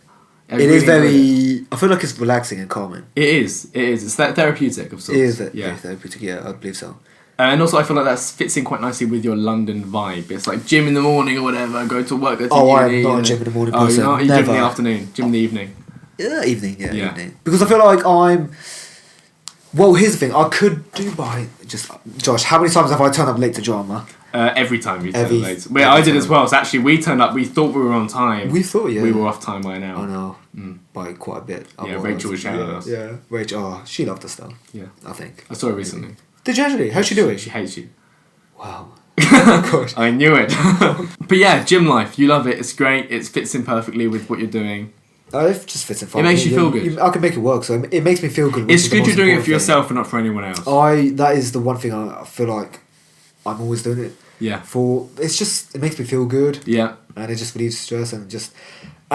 It is very. I feel like it's relaxing and calming. It is. It's that therapeutic of sorts. It is very therapeutic. Yeah, I believe so. And also, I feel like that fits in quite nicely with your London vibe. It's like gym in the morning or whatever, go to work, go to uni. I'm not a gym in the morning person. Oh, you're not? You gym in the afternoon, gym in the evening. Yeah, evening, evening. Because I feel like I'm... Well, here's the thing. I could do by... Josh, how many times have I turned up late to drama? Every time you turn up late. I did as well. So actually, we turned up, we thought we were on time. We thought, We were off time by an hour. I know. By quite a bit. Rachel was shouting at us. Yeah, Rachel. She loved us though. Yeah. I think. I saw her recently. Did you actually? How's she doing? She hates you. Wow. Oh, gosh. I knew it. But yeah, gym life. You love it. It's great. It fits in perfectly with what you're doing. It just fits in fine. It makes you feel good. I can make it work, so it makes me feel good. It's good you're doing it for yourself and not for anyone else. That is the one thing I feel like I'm always doing it. Yeah. It makes me feel good. Yeah. And it just relieves stress and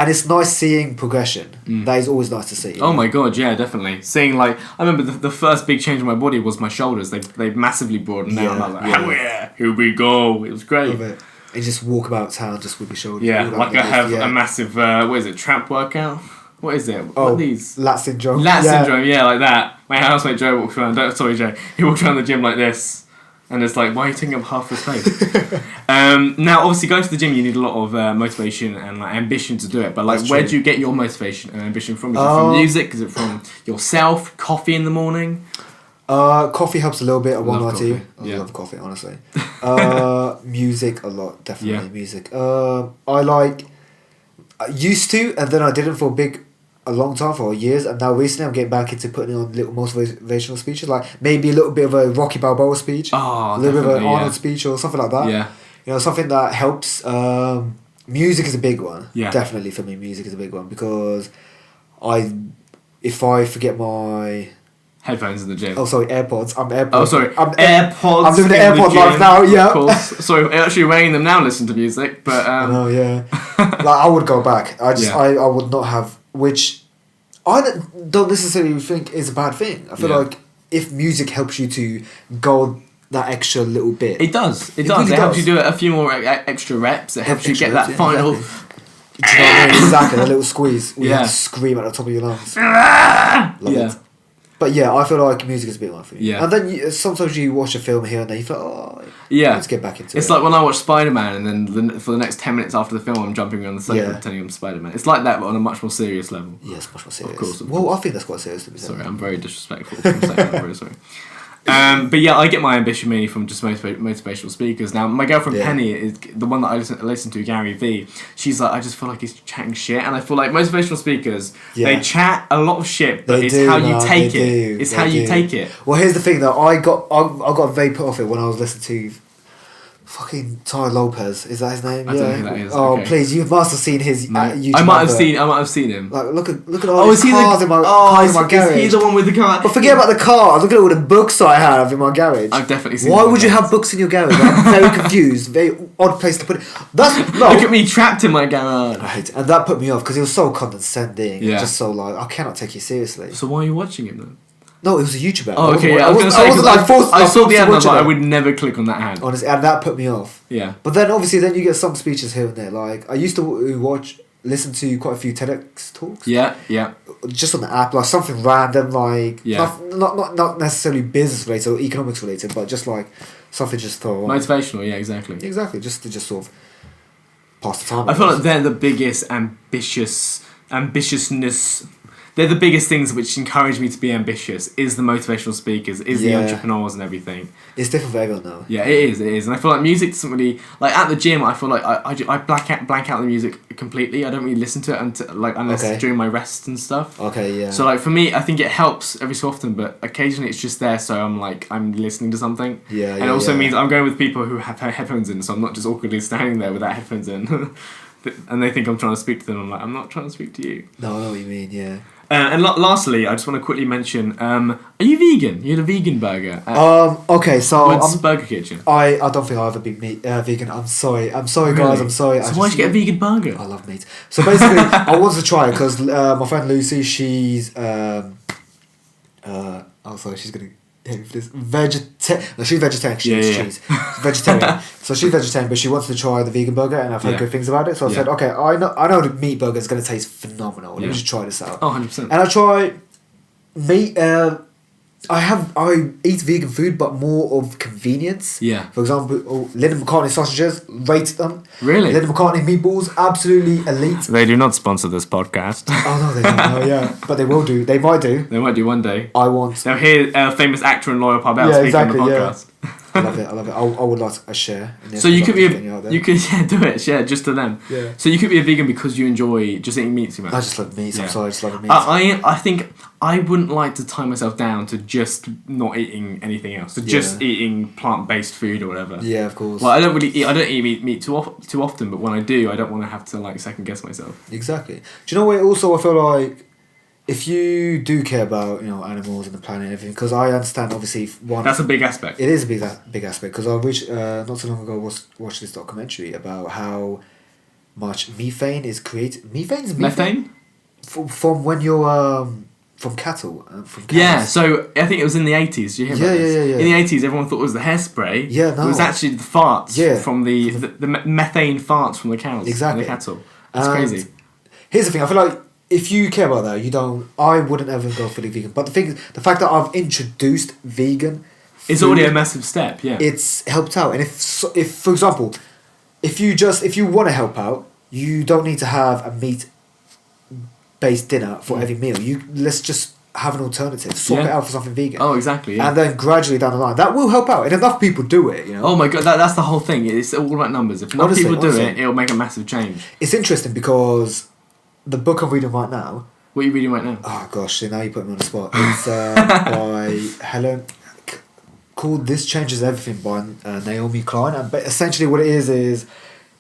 it's nice seeing progression. That is always nice to see. Oh my god, yeah, definitely. Seeing like I remember the first big change in my body was my shoulders. They massively broadened out. And I was like, hell yeah, here we go. It was great. Love it. And just walk about town just with your shoulders. Yeah, like I have a massive what is it, trap workout? What is it? What are these? Lat syndrome. Syndrome, yeah, like that. My housemate Joe walks around. He walks around the gym like this. And it's like, why are you taking up half the space? Now, obviously, going to the gym, you need a lot of motivation and like ambition to do it. But like, where do you get your motivation and ambition from? Is it from music? Is it from yourself? Coffee in the morning? Coffee helps a little bit. I won't lie to you. I love coffee, honestly. Music a lot, definitely. Yeah. Music. I used to, and then I didn't for a long time, for years, and now recently I'm getting back into putting on little motivational speeches, like maybe a little bit of a Rocky Balboa speech, a little bit of an Arnold speech or something like that. Yeah. You know, something that helps. Music is a big one. Yeah. Definitely for me, music is a big one because if I forget my headphones in the gym. Oh, sorry, AirPods. I'm AirPods. Oh, sorry, AirPods. I'm living the AirPod life now. Yeah. Of course. Sorry, actually wearing them now. Listen to music, but. Oh yeah. Like I would go back. I would not have. Which I don't necessarily think is a bad thing. I feel like if music helps you to go that extra little bit. It does. It does. Really it helps you do a few more extra reps. It helps you get that final Do you know what I mean? Exactly, a little squeeze. We Yeah. have to scream at the top of your lungs. Love Yeah. it. But yeah, I feel like music is a bit like for you. Yeah. And then sometimes you watch a film here and there, you feel like, oh, Yeah. let's get back into it. It's like when I watch Spider-Man and then for the next 10 minutes after the film I'm jumping around the sofa Yeah. pretending I'm Spider-Man. It's like that but on a much more serious level. Yeah, it's much more serious. Of course. Well, I think that's quite serious to be Sorry, I'm very disrespectful. I'm saying that, I'm very sorry. But yeah, I get my ambition mainly from just motivational speakers. Now, my girlfriend Yeah. Penny is the one that I listen to, Gary V. She's like, I just feel like he's chatting shit, and I feel like motivational speakers they chat a lot of shit, but They it's do, how you man, take they it. do, It's they how you do. take it. Well, here's the thing though. I got very put off it when I was listening to fucking Ty Lopez. Is that his name? I don't know who that is. Oh, Okay. please, you must have seen his YouTube. I might advert. have seen him. Like, look at all these is he cars in my cars in my is garage. he the one with the car? But forget about the cars. Look at all the books I have in my garage. I've definitely seen. Why him would you like have books in your garage? I'm very confused. Very odd place to put it. That's no. that. Look at me trapped in my garage. Right, and that put me off because it was so condescending. Yeah. Just so like I cannot take you seriously. So why are you watching him then? No, it was a YouTuber. Oh, okay. Yeah, I wasn't like forced. I saw the ad. And I was watching like, I it. would never click on that ad. Honestly, and that put me off. Yeah. But then obviously, then you get some speeches here and there. Like I used to listen to quite a few TEDx talks. Yeah. Yeah. Just on the app, like something random, like Yeah. not necessarily business related or economics related, but just like something just throw on. Motivational. Yeah. Exactly. Exactly, just to just sort of pass the time. I feel like they're the biggest ambitiousness. They're the biggest things which encourage me to be ambitious. Is the motivational speakers, is the Yeah. entrepreneurs and everything. It's different for everyone though. Yeah, it is, and I feel like music doesn't really like at the gym. I feel like I blank out the music completely. I don't really listen to it until unless Okay. during my rests and stuff. Okay, yeah. So like for me, I think it helps every so often, but occasionally it's just there. So I'm listening to something. Yeah, and yeah, it also yeah. means I'm going with people who have headphones in, so I'm not just awkwardly standing there without headphones in. And they think I'm trying to speak to them. I'm like, I'm not trying to speak to you. No, I know what you mean. Yeah. And lastly, I just want to quickly mention: are you vegan? You had a vegan burger at Okay, so Wood's Burger Kitchen. I don't think I'll ever be vegan. I'm sorry, guys. I'm sorry. So why'd you get a vegan burger? I love meat. So basically, I wanted to try it because my friend Lucy, she's sorry, she's gonna hate me for this. No, she's vegetarian. She eats cheese. Vegetarian. So she's vegetarian, but she wants to try the vegan burger, and I've heard good things about it. So I said, okay, I know the meat burger is gonna taste phenomenal. Let me just try this out. Oh, 100%. And I try meat. I eat vegan food, but more of convenience. Yeah. For example, Linda McCartney sausages, rate them. Really? Linda McCartney meatballs, absolutely elite. They do not sponsor this podcast. Oh no, they don't know, yeah. But they will do. They might do. They might do one day. I want. Now here, famous actor and lawyer Parbel Yeah, speaking exactly, on the yeah. podcast. I love it. I would like a share. In this So you could be getting out there. you could do it, share just to them. Yeah. So you could be a vegan because you enjoy just eating meat too much. I just love meat. I'm Yeah. sorry, I just love meat. I think I wouldn't like to tie myself down to just not eating anything else, to just eating plant-based food or whatever. Yeah, of course. Well, I don't eat meat too often, but when I do, I don't want to have to like second guess myself. Exactly. Do you know what? Also, I feel like if you do care about animals and the planet and everything, because I understand obviously one. That's a big aspect. It is a big aspect because I wish not so long ago watched this documentary about how much methane is created. Methane? From when you're from cattle. From cows. Yeah, so I think it was in the 80s. Did you hear about this? Yeah. In the 80s, everyone thought it was the hairspray. Yeah, no. It was actually the farts Yeah. from the methane farts from the cows. Exactly. And the cattle. That's crazy. Here's the thing. I feel like if you care about that, I wouldn't ever go fully vegan. But the fact that I've introduced vegan, It's already a massive step. Yeah. it's helped out. And if for example, if you want to help out, you don't need to have a meat-based dinner for every meal. Let's just have an alternative. Swap it out for something vegan. Oh, exactly. Yeah. And then gradually down the line, that will help out. And enough people do it. Oh my god, that's the whole thing. It's all about numbers. If enough people do it, it'll make a massive change. It's interesting because the book I'm reading right now. What are you reading right now? Oh gosh, now you put me on the spot. It's by Helen, called "This Changes Everything" by Naomi Klein, and but essentially what it is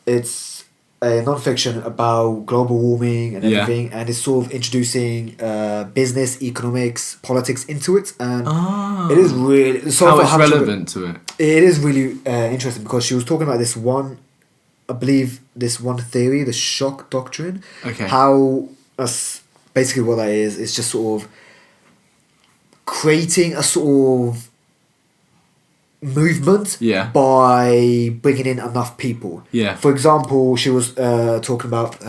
it's a non-fiction about global warming and everything, and it's sort of introducing business, economics, politics into it, and it is really How it's relevant to it. It is really interesting because she was talking about this one. I believe this one theory, the shock doctrine. Okay. How basically what that is just sort of creating a sort of movement by bringing in enough people. Yeah. For example, she was talking about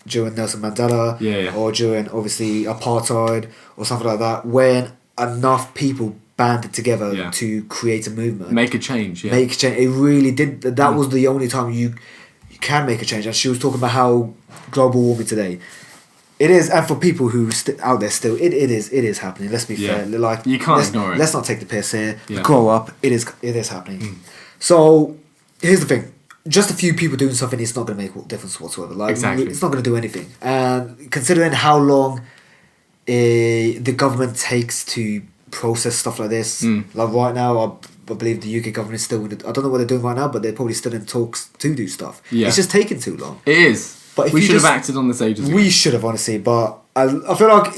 during Nelson Mandela or during obviously apartheid or something like that, when enough people banded together to create a movement, make a change. Make a change. It really did. That was the only time you can make a change. And she was talking about how global warming today. It is, and for people who out there still, it is happening. Let's be fair. Like, you can't ignore it. Let's not take the piss here. Grow up. It is happening. So here's the thing: just a few people doing something, it's not going to make a difference whatsoever. Like, it's not going to do anything. And considering how long the government takes to process stuff like this, like right now, I believe the UK government is still. I don't know what they're doing right now, but they're probably still in talks to do stuff. Yeah. It's just taking too long. It is. But we should have acted on this ages ago. We should have, honestly, but I feel like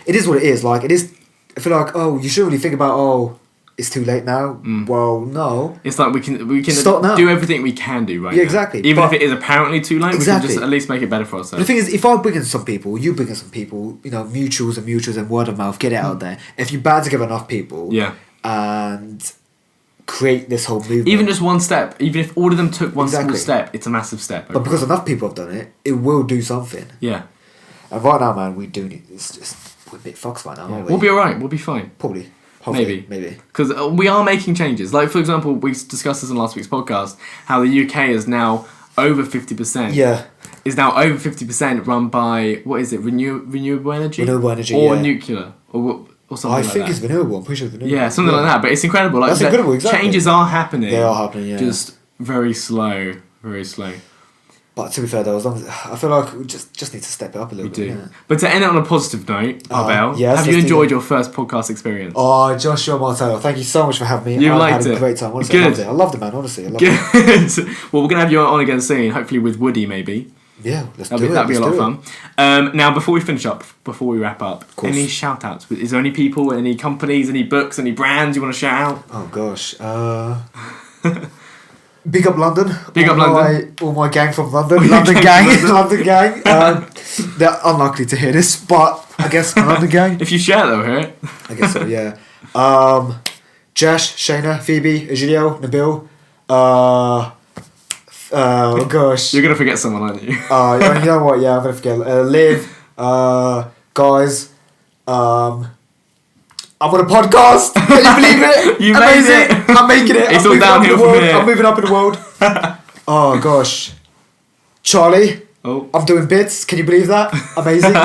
it is what it is. Like, it is. I feel like, you shouldn't really think about, it's too late now. Well, no. It's like we can start now. Do everything we can do right now. Exactly. Even if it is apparently too late, we can just at least make it better for ourselves. But the thing is, if I bring in some people, you bring in some people, mutuals and word of mouth, get it out there. If you band together enough people, and create this whole movement. Even just one step, even if all of them took one small step, it's a massive step. But because enough people have done it, it will do something. Yeah. And right now, man, we do need. It's just we're a bit fucked right now, aren't we? We'll be alright. We'll be fine. Probably. Hopefully. Maybe. Because we are making changes. Like, for example, we discussed this in last week's podcast, how the UK is now over 50%. Yeah. Is now over 50% run by, what is it, renewable energy? Renewable energy, or nuclear. Or something like that. I think it's renewable. I'm pretty sure it's renewable. Yeah, something like that. But it's incredible. Like, that's incredible, exactly. Changes are happening. They are happening, yeah. Just very slow. Very slow. But to be fair, though, as long as I feel like we just need to step it up a little bit. We do. Yeah. But to end it on a positive note, Parbel, have you enjoyed your first podcast experience? Oh, Joshua Martello, thank you so much for having me. You liked it? I had a great time. Honestly, Good. I loved it, man. Honestly, I loved it. Well, we're going to have you on again soon, hopefully with Woody, maybe. Yeah, that'd be a lot of fun. Now, before we wap up, any shout outs? Is there any people, any companies, any books, any brands you want to shout out? Oh gosh. Big up London. All my gang from London. London gang. They're unlikely to hear this, but I guess London gang. If you share, they'll hear it. I guess so, yeah. Josh, Shayna, Phoebe, Egilio, Nabil. Oh gosh. You're going to forget someone, aren't you? You know what? Yeah, I'm going to forget. Liv, guys, I'm on a podcast. Can you believe it? You made it. I'm making it. It's all downhill from here. I'm moving up in the world. Oh gosh. Charlie. Oh. I'm doing bits. Can you believe that? Amazing.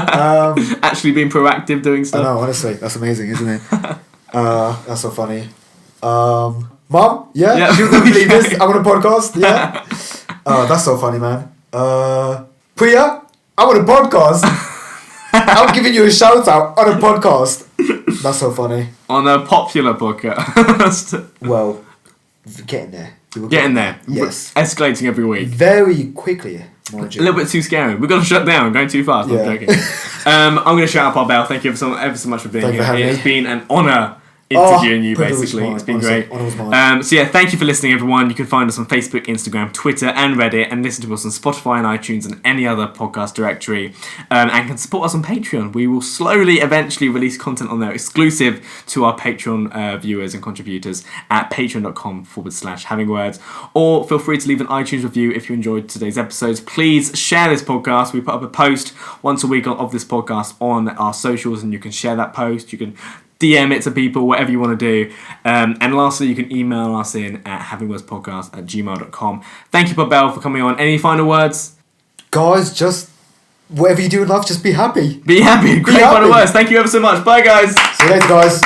Actually being proactive doing stuff. I know, honestly. That's amazing, isn't it? That's so funny. Mom? Yeah? You wouldn't believe this. I'm on a podcast. Yeah? That's so funny, man. Priya? I'm on a podcast. I'm giving you a shout out on a podcast. That's so funny. On a popular podcast. Well, getting there. Getting there. Yes. Escalating every week. Very quickly, mind you. A little bit too scary. We've got to shut down. Going too fast. I'm joking. I'm going to shout out Parbel. Thank you ever so much for being here. It's been an honour interviewing you, basically. It's been great. So yeah, thank you for listening, everyone. You can find us on Facebook, Instagram, Twitter and Reddit, and listen to us on Spotify and iTunes and any other podcast directory, and can support us on Patreon. We will slowly eventually release content on there exclusive to our Patreon viewers and contributors at patreon.com/havingwords, or feel free to leave an iTunes review if you enjoyed today's episodes. Please share this podcast. We put up a post once a week of this podcast on our socials, and you can share that post. You can DM it to people, whatever you want to do. And lastly, you can email us in at havingwordspodcast@gmail.com. Thank you, Parbel, for coming on. Any final words? Guys, just whatever you do in life, just be happy. Be happy. Great final words. Thank you ever so much. Bye, guys. See you later, guys.